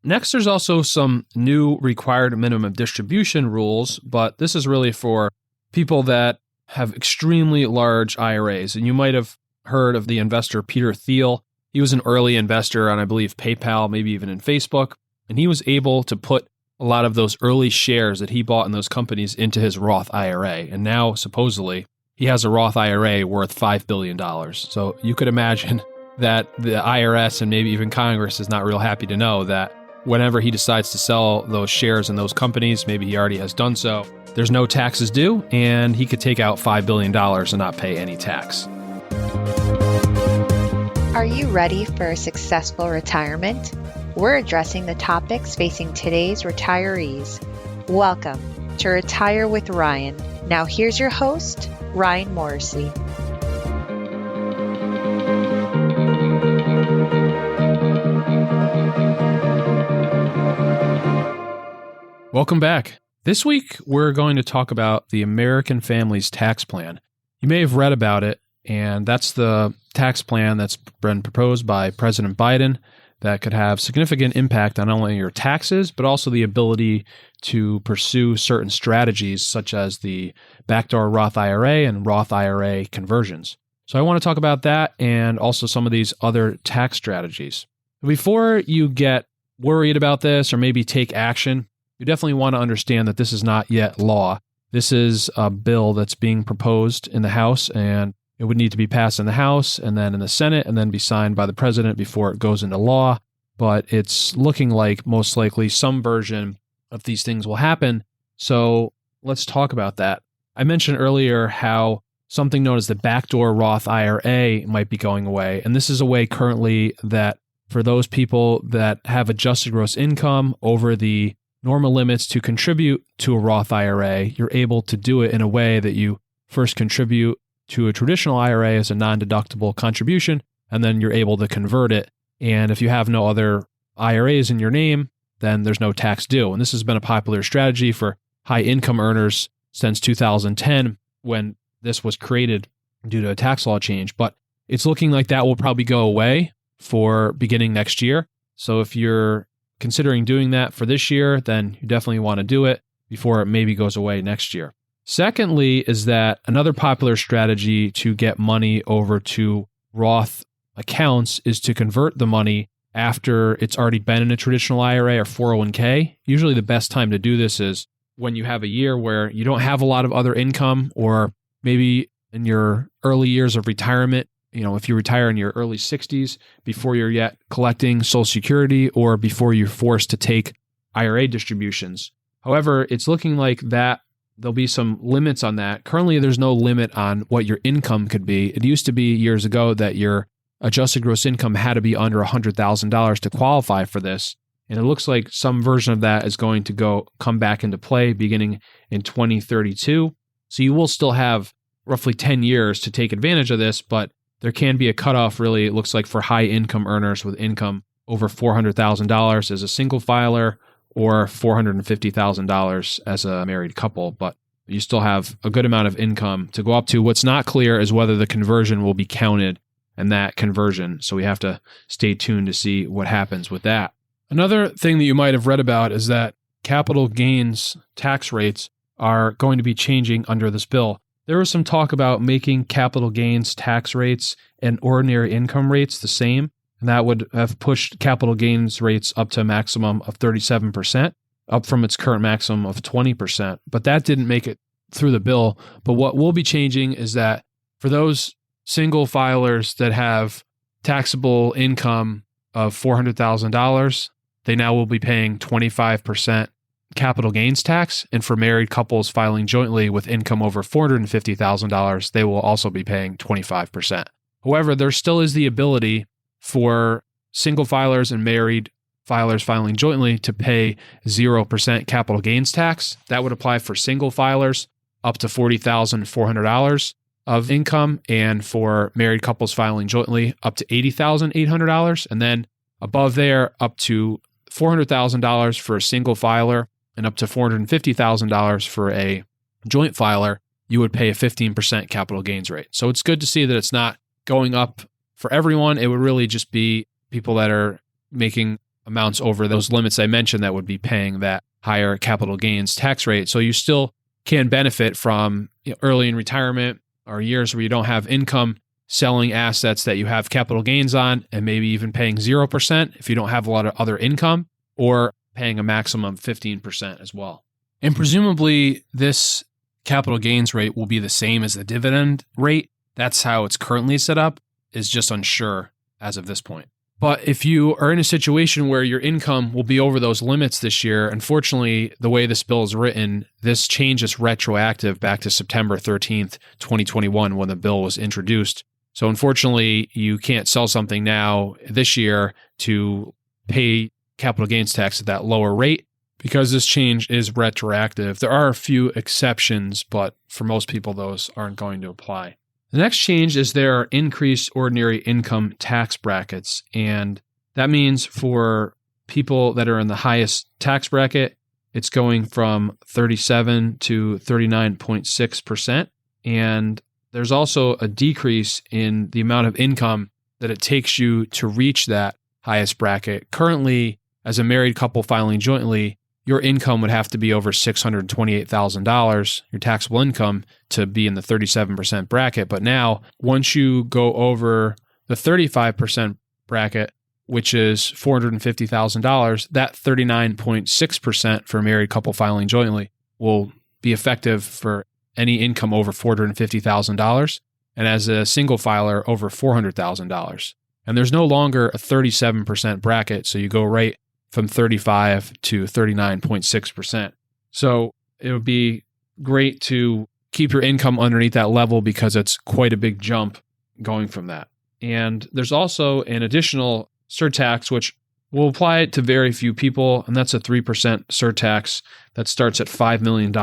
Next, there's also some new required minimum distribution rules, but this is really for people that have extremely large IRAs. And you might have heard of the investor Peter Thiel. He was an early investor on, I believe, PayPal, maybe even in Facebook. And he was able to put a lot of those early shares that he bought in those companies into his Roth IRA. And now, supposedly, he has a Roth IRA worth $5 billion. So you could imagine that the IRS and maybe even Congress is not real happy to know that whenever he decides to sell those shares in those companies, maybe he already has done so, there's no taxes due, and he could take out $5 billion and not pay any tax. Are you ready for a successful retirement? We're addressing the topics facing today's retirees. Welcome to Retire with Ryan. Now here's your host, Ryan Morrissey. Welcome back. This week, we're going to talk about the American Families Tax Plan. You may have read about it, and that's the tax plan that's been proposed by President Biden that could have significant impact on not only your taxes, but also the ability to pursue certain strategies such as the Backdoor Roth IRA and Roth IRA conversions. So I want to talk about that and also some of these other tax strategies. Before you get worried about this or maybe take action, you definitely want to understand that this is not yet law. This is a bill that's being proposed in the House, and it would need to be passed in the House and then in the Senate and then be signed by the president before it goes into law. But it's looking like most likely some version of these things will happen. So let's talk about that. I mentioned earlier how something known as the Backdoor Roth IRA might be going away. And this is a way currently that for those people that have adjusted gross income over the normal limits to contribute to a Roth IRA, you're able to do it in a way that you first contribute to a traditional IRA as a non-deductible contribution, and then you're able to convert it. And if you have no other IRAs in your name, then there's no tax due. And this has been a popular strategy for high income earners since 2010 when this was created due to a tax law change. But it's looking like that will probably go away for beginning next year. So if you're considering doing that for this year, then you definitely want to do it before it maybe goes away next year. Secondly, is that another popular strategy to get money over to Roth accounts is to convert the money after it's already been in a traditional IRA or 401k. Usually the best time to do this is when you have a year where you don't have a lot of other income, or maybe in your early years of retirement. If you retire in your early 60s before you're yet collecting Social Security or before you're forced to take IRA distributions. However, it's looking like that there'll be some limits on that. Currently, there's no limit on what your income could be. It used to be years ago that your adjusted gross income had to be under $100,000 to qualify for this. And it looks like some version of that is going to come back into play beginning in 2032. So you will still have roughly 10 years to take advantage of this, but there can be a cutoff, really, it looks like, for high income earners with income over $400,000 as a single filer or $450,000 as a married couple. But you still have a good amount of income to go up to. What's not clear is whether the conversion will be counted in that conversion. So we have to stay tuned to see what happens with that. Another thing that you might have read about is that capital gains tax rates are going to be changing under this bill. There was some talk about making capital gains tax rates and ordinary income rates the same, and that would have pushed capital gains rates up to a maximum of 37%, up from its current maximum of 20%. But that didn't make it through the bill. But what will be changing is that for those single filers that have taxable income of $400,000, they now will be paying 25% capital gains tax. And for married couples filing jointly with income over $450,000, they will also be paying 25%. However, there still is the ability for single filers and married filers filing jointly to pay 0% capital gains tax. That would apply for single filers up to $40,400 of income, and for married couples filing jointly up to $80,800. And then above there, up to $400,000 for a single filer and up to $450,000 for a joint filer, you would pay a 15% capital gains rate. So it's good to see that it's not going up for everyone. It would really just be people that are making amounts over those limits I mentioned that would be paying that higher capital gains tax rate. So you still can benefit from early in retirement or years where you don't have income, selling assets that you have capital gains on, and maybe even paying 0% if you don't have a lot of other income, or paying a maximum 15% as well. And presumably this capital gains rate will be the same as the dividend rate. That's how it's currently set up, is just unsure as of this point. But if you are in a situation where your income will be over those limits this year, unfortunately, the way this bill is written, this change is retroactive back to September 13th, 2021, when the bill was introduced. So unfortunately, you can't sell something now this year to pay capital gains tax at that lower rate because this change is retroactive. There are a few exceptions, but for most people, those aren't going to apply. The next change is there are increased ordinary income tax brackets. And that means for people that are in the highest tax bracket, it's going from 37 to 39.6%. And there's also a decrease in the amount of income that it takes you to reach that highest bracket. Currently, as a married couple filing jointly, your income would have to be over $628,000, your taxable income, to be in the 37% bracket. But now, once you go over the 35% bracket, which is $450,000, that 39.6% for a married couple filing jointly will be effective for any income over $450,000, and as a single filer, over $400,000. And there's no longer a 37% bracket, so you go right from 35 to 39.6%. So it would be great to keep your income underneath that level because it's quite a big jump going from that. And there's also an additional surtax, which will apply to very few people, and that's a 3% surtax that starts at $5 million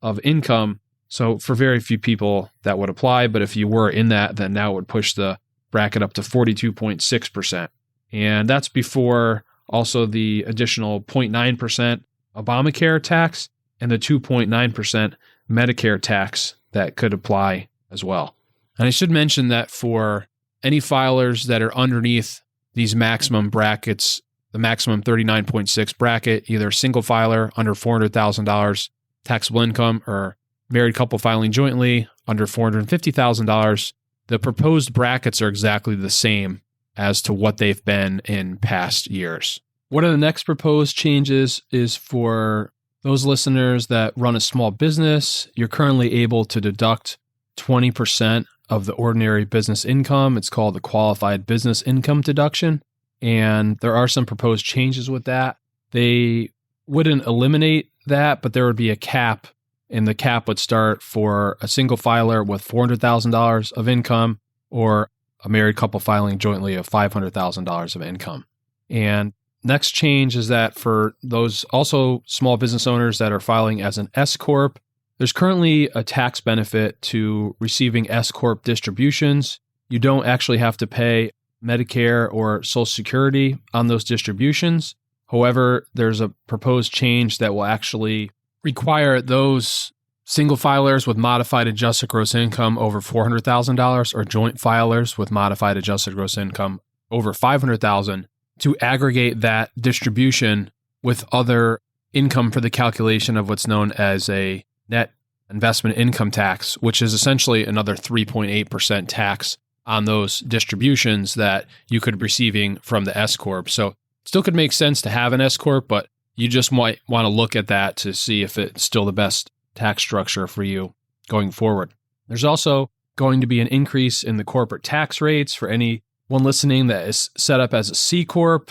of income. So for very few people that would apply, but if you were in that, then now it would push the bracket up to 42.6%. And that's before also the additional 0.9% Obamacare tax and the 2.9% Medicare tax that could apply as well. And I should mention that for any filers that are underneath these maximum brackets, the maximum 39.6 bracket, either single filer under $400,000 taxable income or married couple filing jointly under $450,000, the proposed brackets are exactly the same as to what they've been in past years. One of the next proposed changes is for those listeners that run a small business. You're currently able to deduct 20% of the ordinary business income. It's called the qualified business income deduction. And there are some proposed changes with that. They wouldn't eliminate that, but there would be a cap, and the cap would start for a single filer with $400,000 of income or a married couple filing jointly of $500,000 of income. And next change is that for those also small business owners that are filing as an S Corp, there's currently a tax benefit to receiving S Corp distributions. You don't actually have to pay Medicare or Social Security on those distributions. However, there's a proposed change that will actually require those single filers with modified adjusted gross income over $400,000 or joint filers with modified adjusted gross income over $500,000 to aggregate that distribution with other income for the calculation of what's known as a net investment income tax, which is essentially another 3.8% tax on those distributions that you could be receiving from the S Corp. So it still could make sense to have an S Corp, but you just might want to look at that to see if it's still the best tax structure for you going forward. There's also going to be an increase in the corporate tax rates for anyone listening that is set up as a C Corp.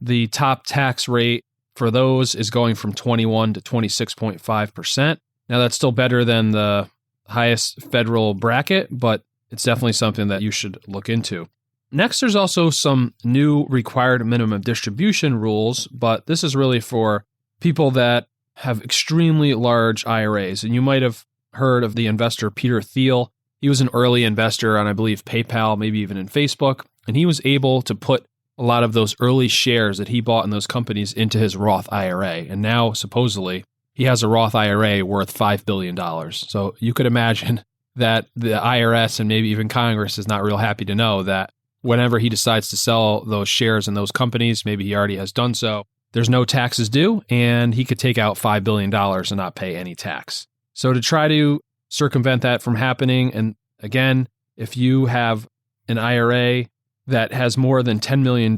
The top tax rate for those is going from 21 to 26.5%. Now, that's still better than the highest federal bracket, but it's definitely something that you should look into. Next, there's also some new required minimum distribution rules, but this is really for people that have extremely large IRAs. And you might have heard of the investor Peter Thiel. He was an early investor on, I believe, PayPal, maybe even in Facebook. And he was able to put a lot of those early shares that he bought in those companies into his Roth IRA. And now, supposedly, he has a Roth IRA worth $5 billion. So you could imagine that the IRS and maybe even Congress is not real happy to know that whenever he decides to sell those shares in those companies, maybe he already has done so, there's no taxes due, and he could take out $5 billion and not pay any tax. So to try to circumvent that from happening, and again, if you have an IRA that has more than $10 million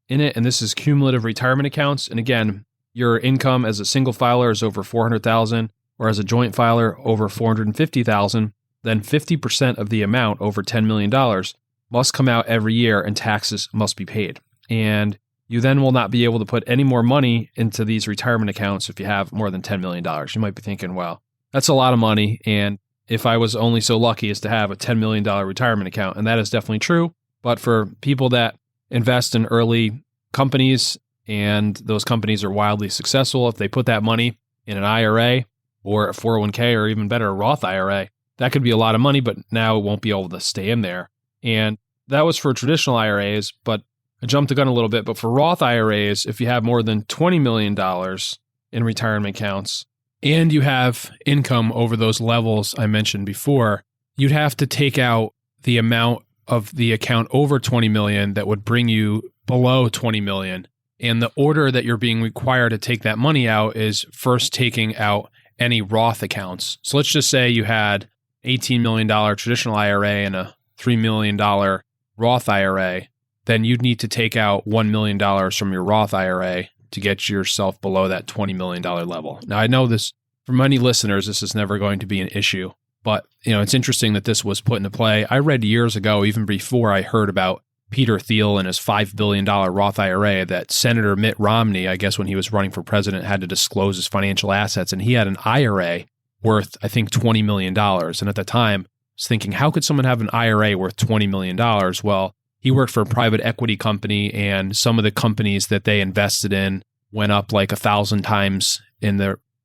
in it, and this is cumulative retirement accounts, and again, your income as a single filer is over $400,000, or as a joint filer over $450,000, then 50% of the amount over $10 million must come out every year and taxes must be paid. And you then will not be able to put any more money into these retirement accounts if you have more than $10 million. You might be thinking, well, that's a lot of money. And if I was only so lucky as to have a $10 million retirement account, and that is definitely true. But for people that invest in early companies and those companies are wildly successful, if they put that money in an IRA or a 401k or even better, a Roth IRA, that could be a lot of money, but now it won't be able to stay in there. And that was for traditional IRAs, but I jumped the gun a little bit. But for Roth IRAs, if you have more than $20 million in retirement accounts and you have income over those levels I mentioned before, you'd have to take out the amount of the account over 20 million that would bring you below 20 million. And the order that you're being required to take that money out is first taking out any Roth accounts. So let's just say you had $18 million traditional IRA and a $3 million Roth IRA, then you'd need to take out $1 million from your Roth IRA to get yourself below that $20 million level. Now, I know this, for many listeners, this is never going to be an issue, but it's interesting that this was put into play. I read years ago, even before I heard about Peter Thiel and his $5 billion Roth IRA, that Senator Mitt Romney, I guess when he was running for president, had to disclose his financial assets, and he had an IRA worth, I think, $20 million. And at the time, I was thinking, how could someone have an IRA worth $20 million? Well, he worked for a private equity company, and some of the companies that they invested in went up like 1,000 times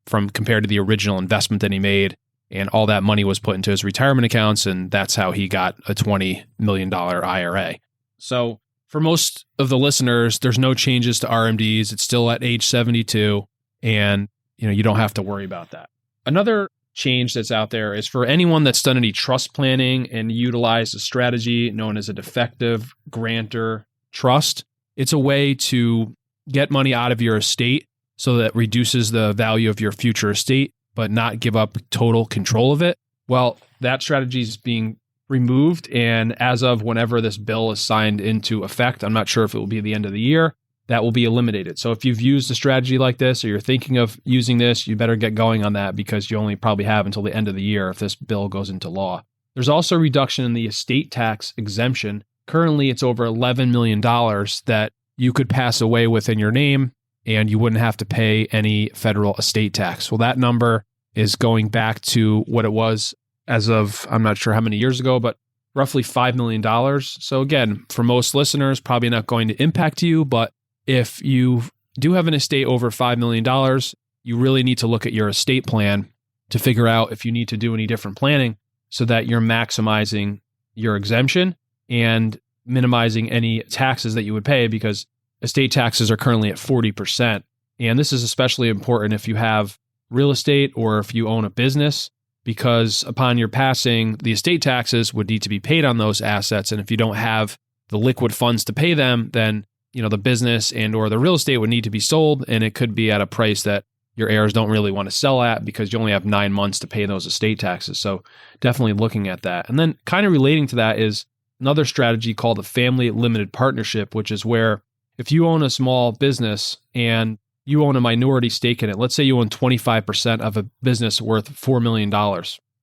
from compared to the original investment that he made. And all that money was put into his retirement accounts, and that's how he got a $20 million IRA. So for most of the listeners, there's no changes to RMDs. It's still at age 72, and you don't have to worry about that. Another change that's out there is for anyone that's done any trust planning and utilized a strategy known as a defective grantor trust. It's a way to get money out of your estate so that reduces the value of your future estate, but not give up total control of it. Well, that strategy is being removed, and as of whenever this bill is signed into effect, I'm not sure if it will be the end of the year, that will be eliminated. So if you've used a strategy like this or you're thinking of using this, you better get going on that, because you only probably have until the end of the year if this bill goes into law. There's also a reduction in the estate tax exemption. Currently, it's over $11 million that you could pass away with in your name, and you wouldn't have to pay any federal estate tax. Well, that number is going back to what it was as of, I'm not sure how many years ago, but roughly $5 million. So again, for most listeners, probably not going to impact you, but if you do have an estate over $5 million, you really need to look at your estate plan to figure out if you need to do any different planning so that you're maximizing your exemption and minimizing any taxes that you would pay, because estate taxes are currently at 40%. And this is especially important if you have real estate or if you own a business, because upon your passing, the estate taxes would need to be paid on those assets. And if you don't have the liquid funds to pay them, then the business and or the real estate would need to be sold, and it could be at a price that your heirs don't really want to sell at, because you only have 9 months to pay those estate taxes. So definitely looking at that. And then kind of relating to that is another strategy called a family limited partnership, which is where if you own a small business and you own a minority stake in it, let's say you own 25% of a business worth $4 million.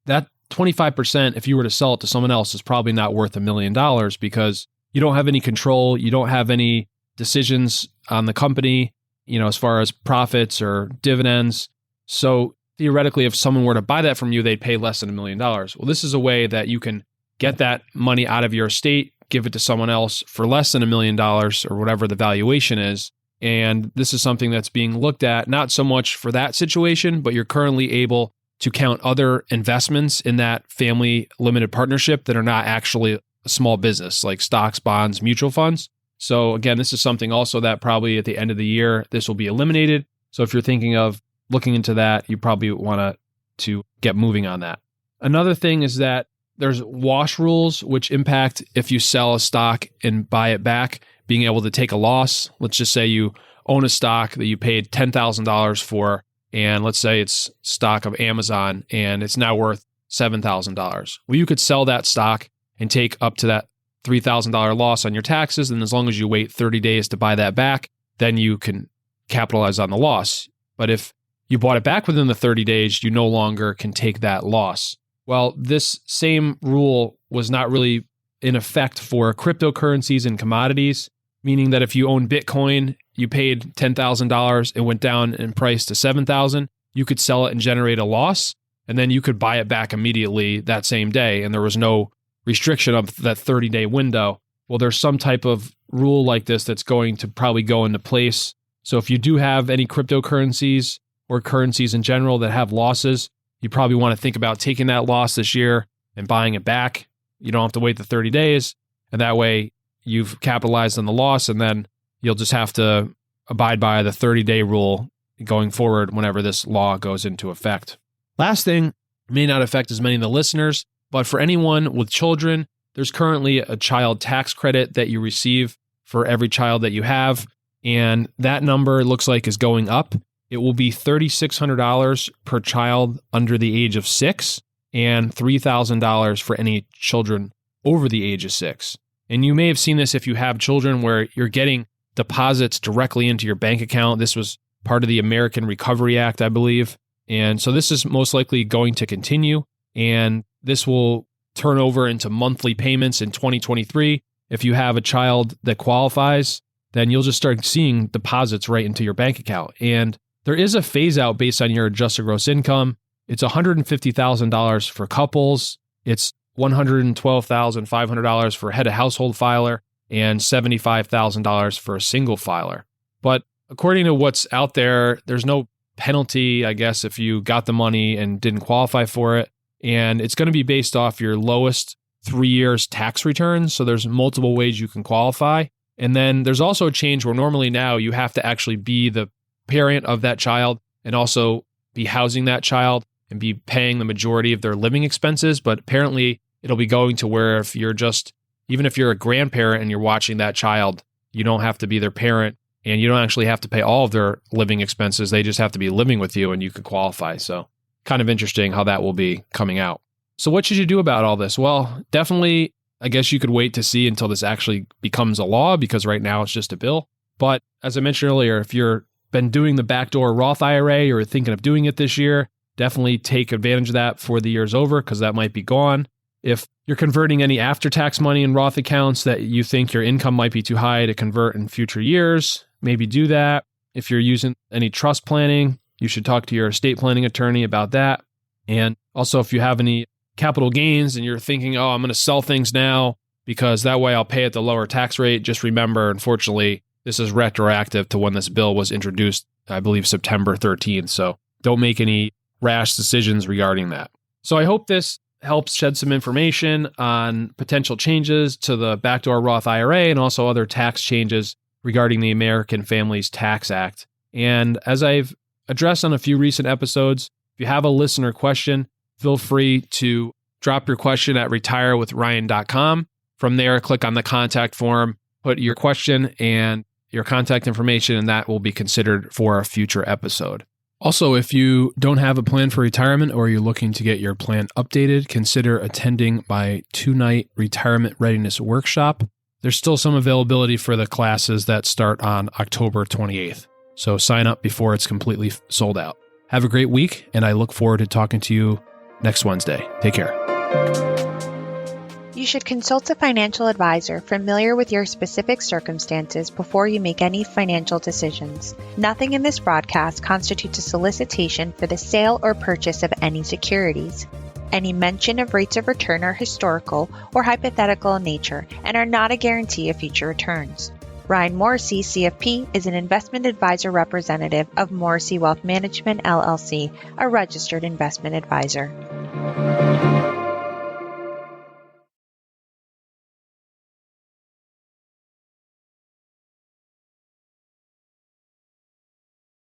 That 25%, if you were to sell it to someone else, is probably not worth $1 million, because you don't have any control. You don't have any decisions on the company, as far as profits or dividends. So theoretically, if someone were to buy that from you, they'd pay less than $1 million. Well, this is a way that you can get that money out of your estate, give it to someone else for less than $1 million or whatever the valuation is. And this is something that's being looked at, not so much for that situation, but you're currently able to count other investments in that family limited partnership that are not actually a small business, like stocks, bonds, mutual funds. So again, this is something also that probably at the end of the year, this will be eliminated. So if you're thinking of looking into that, you probably want to get moving on that. Another thing is that There's wash rules, which impact if you sell a stock and buy it back, being able to take a loss. Let's just say you own a stock that you paid $10,000 for, and let's say it's stock of Amazon and it's now worth $7,000. Well, you could sell that stock and take up to that $3,000 loss on your taxes. And as long as you wait 30 days to buy that back, then you can capitalize on the loss. But if you bought it back within the 30 days, you no longer can take that loss. Well, this same rule was not really in effect for cryptocurrencies and commodities, meaning that if you own Bitcoin, you paid $10,000, it went down in price to $7,000, you could sell it and generate a loss, and then you could buy it back immediately that same day, and there was no restriction of that 30-day window. Well, there's some type of rule like this that's going to probably go into place. So if you do have any cryptocurrencies or currencies in general that have losses, you probably want to think about taking that loss this year and buying it back. You don't have to wait the 30 days, and that way you've capitalized on the loss, and then you'll just have to abide by the 30-day rule going forward whenever this law goes into effect. Last thing, may not affect as many of the listeners, but for anyone with children, there's currently a child tax credit that you receive for every child that you have, and that number looks like is going up. It will be $3,600 per child under the age of 6 and $3,000 for any children over the age of 6. And you may have seen this if you have children where you're getting deposits directly into your bank account. This was part of the American Recovery Act, I believe. And so this is most likely going to continue, and this will turn over into monthly payments in 2023. If you have a child that qualifies, then you'll just start seeing deposits right into your bank account. And there is a phase out based on your adjusted gross income. It's $150,000 for couples. It's $112,500 for head of household filer and $75,000 for a single filer. But according to what's out there, there's no penalty, I guess, if you got the money and didn't qualify for it. And it's going to be based off your lowest 3 years tax returns. So there's multiple ways you can qualify. And then there's also a change where normally now you have to actually be the parent of that child and also be housing that child and be paying the majority of their living expenses. But apparently it'll be going to where if you're just, even if you're a grandparent and you're watching that child, you don't have to be their parent and you don't actually have to pay all of their living expenses. They just have to be living with you and you could qualify. So kind of interesting how that will be coming out. So what should you do about all this? Well, definitely, I guess you could wait to see until this actually becomes a law, because right now it's just a bill. But as I mentioned earlier, if you're been doing the Backdoor Roth IRA or thinking of doing it this year, definitely take advantage of that before the year's over, because that might be gone. If you're converting any after-tax money in Roth accounts that you think your income might be too high to convert in future years, maybe do that. If you're using any trust planning, you should talk to your estate planning attorney about that. And also, if you have any capital gains and you're thinking, oh, I'm going to sell things now because that way I'll pay at the lower tax rate, just remember, unfortunately, this is retroactive to when this bill was introduced, I believe September 13th. So don't make any rash decisions regarding that. So I hope this helps shed some information on potential changes to the Backdoor Roth IRA and also other tax changes regarding the American Families Tax Act. And as I've addressed on a few recent episodes, if you have a listener question, feel free to drop your question at retirewithryan.com. From there, click on the contact form, put your question and your contact information, and that will be considered for a future episode. Also, if you don't have a plan for retirement or you're looking to get your plan updated, consider attending my 2-night retirement readiness workshop. There's still some availability for the classes that start on October 28th. So sign up before it's completely sold out. Have a great week, and I look forward to talking to you next Wednesday. Take care. You should consult a financial advisor familiar with your specific circumstances before you make any financial decisions. Nothing in this broadcast constitutes a solicitation for the sale or purchase of any securities. Any mention of rates of return are historical or hypothetical in nature and are not a guarantee of future returns. Ryan Morrissey, CFP, is an investment advisor representative of Morrissey Wealth Management, LLC, a registered investment advisor.